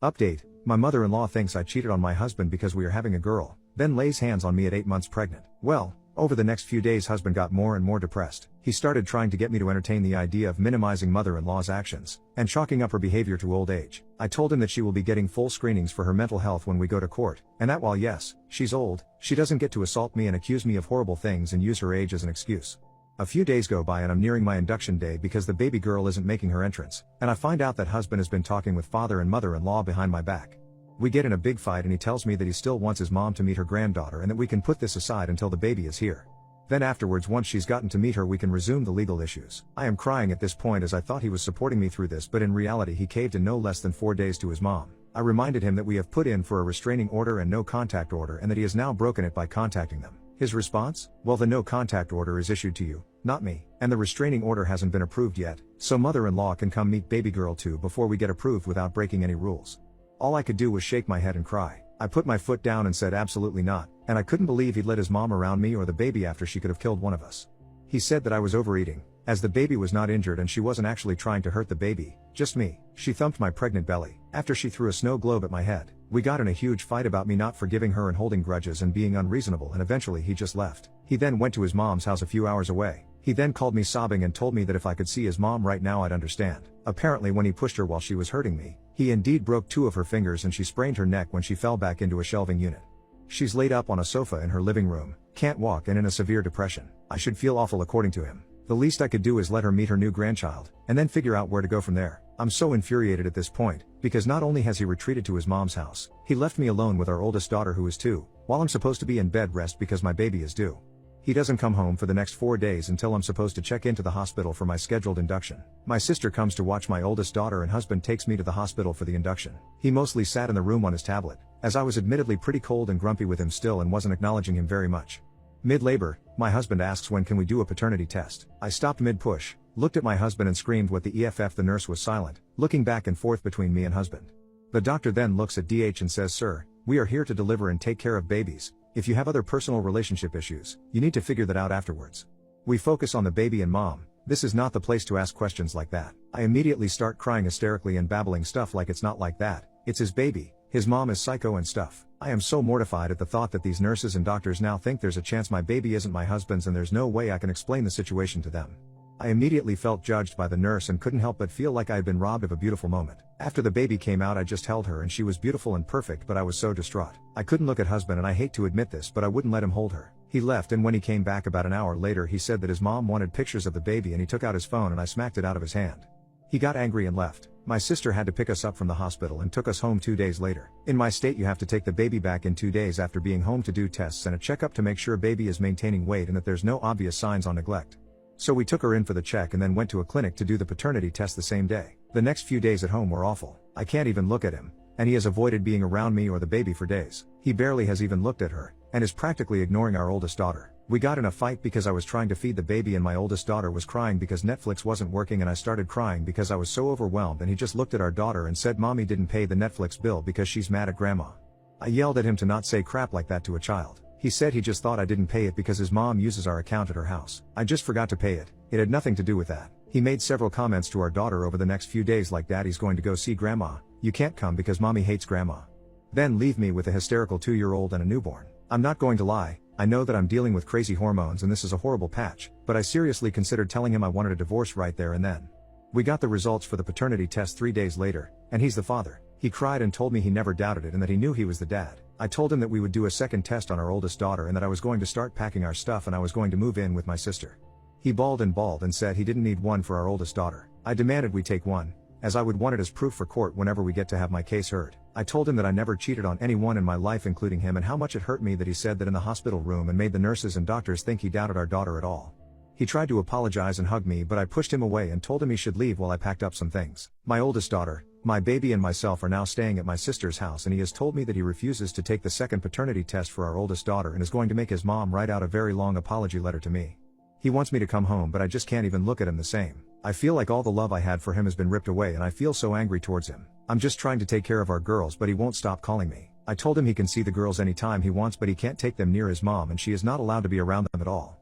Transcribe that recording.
Update: my mother-in-law thinks I cheated on my husband because we are having a girl, then lays hands on me at 8 months pregnant. Well, over the next few days husband got more and more depressed. He started trying to get me to entertain the idea of minimizing mother-in-law's actions, and chalking up her behavior to old age. I told him that she will be getting full screenings for her mental health when we go to court, and that while yes, she's old, she doesn't get to assault me and accuse me of horrible things and use her age as an excuse. A few days go by and I'm nearing my induction day because the baby girl isn't making her entrance, and I find out that husband has been talking with father and mother-in-law behind my back. We get in a big fight and he tells me that he still wants his mom to meet her granddaughter and that we can put this aside until the baby is here. Then afterwards, once she's gotten to meet her, we can resume the legal issues. I am crying at this point as I thought he was supporting me through this, but in reality he caved in no less than 4 days to his mom. I reminded him that we have put in for a restraining order and no contact order and that he has now broken it by contacting them. His response? Well, the no contact order is issued to you, not me, and the restraining order hasn't been approved yet, so mother-in-law can come meet baby girl too before we get approved without breaking any rules. All I could do was shake my head and cry. I put my foot down and said absolutely not, and I couldn't believe he'd let his mom around me or the baby after she could have killed one of us. He said that I was overeating, as the baby was not injured and she wasn't actually trying to hurt the baby, just me. She thumped my pregnant belly, after she threw a snow globe at my head. We got in a huge fight about me not forgiving her and holding grudges and being unreasonable, and eventually he just left. He then went to his mom's house a few hours away. He then called me sobbing and told me that if I could see his mom right now I'd understand. Apparently when he pushed her while she was hurting me, he indeed broke 2 of her fingers and she sprained her neck when she fell back into a shelving unit. She's laid up on a sofa in her living room, can't walk and in a severe depression. I should feel awful according to him. The least I could do is let her meet her new grandchild, and then figure out where to go from there. I'm so infuriated at this point, because not only has he retreated to his mom's house, he left me alone with our oldest daughter who is 2, while I'm supposed to be in bed rest because my baby is due. He doesn't come home for the next 4 days until I'm supposed to check into the hospital for my scheduled induction. My sister comes to watch my oldest daughter and husband takes me to the hospital for the induction. He mostly sat in the room on his tablet, as I was admittedly pretty cold and grumpy with him still and wasn't acknowledging him very much. Mid-labor, my husband asks when can we do a paternity test. I stopped mid-push, looked at my husband and screamed what the EFF. The nurse was silent, looking back and forth between me and husband. The doctor then looks at DH and says, "Sir, we are here to deliver and take care of babies. If you have other personal relationship issues, you need to figure that out afterwards. We focus on the baby and mom. This is not the place to ask questions like that." I immediately start crying hysterically and babbling stuff like it's not like that, it's his baby, his mom is psycho and stuff. I am so mortified at the thought that these nurses and doctors now think there's a chance my baby isn't my husband's and there's no way I can explain the situation to them. I immediately felt judged by the nurse and couldn't help but feel like I had been robbed of a beautiful moment. After the baby came out I just held her and she was beautiful and perfect, but I was so distraught. I couldn't look at husband and I hate to admit this, but I wouldn't let him hold her. He left and when he came back about an hour later he said that his mom wanted pictures of the baby and he took out his phone and I smacked it out of his hand. He got angry and left. My sister had to pick us up from the hospital and took us home 2 days later. In my state you have to take the baby back in 2 days after being home to do tests and a checkup to make sure baby is maintaining weight and that there's no obvious signs on neglect. So we took her in for the check and then went to a clinic to do the paternity test the same day. The next few days at home were awful. I can't even look at him, and he has avoided being around me or the baby for days. He barely has even looked at her, and is practically ignoring our oldest daughter. We got in a fight because I was trying to feed the baby and my oldest daughter was crying because Netflix wasn't working and I started crying because I was so overwhelmed and he just looked at our daughter and said mommy didn't pay the Netflix bill because she's mad at grandma. I yelled at him to not say crap like that to a child. He said he just thought I didn't pay it because his mom uses our account at her house. I just forgot to pay it. It had nothing to do with that. He made several comments to our daughter over the next few days like daddy's going to go see grandma, you can't come because mommy hates grandma. Then leave me with a hysterical 2-year-old and a newborn. I'm not going to lie, I know that I'm dealing with crazy hormones and this is a horrible patch, but I seriously considered telling him I wanted a divorce right there and then. We got the results for the paternity test 3 days later, and he's the father. He cried and told me he never doubted it and that he knew he was the dad. I told him that we would do a second test on our oldest daughter and that I was going to start packing our stuff and I was going to move in with my sister. He bawled and said he didn't need one for our oldest daughter. I demanded we take one, as I would want it as proof for court whenever we get to have my case heard. I told him that I never cheated on anyone in my life including him and how much it hurt me that he said that in the hospital room and made the nurses and doctors think he doubted our daughter at all. He tried to apologize and hug me but I pushed him away and told him he should leave while I packed up some things. My oldest daughter, my baby and myself are now staying at my sister's house and he has told me that he refuses to take the second paternity test for our oldest daughter and is going to make his mom write out a very long apology letter to me. He wants me to come home but I just can't even look at him the same. I feel like all the love I had for him has been ripped away and I feel so angry towards him. I'm just trying to take care of our girls but he won't stop calling me. I told him he can see the girls anytime he wants but he can't take them near his mom and she is not allowed to be around them at all.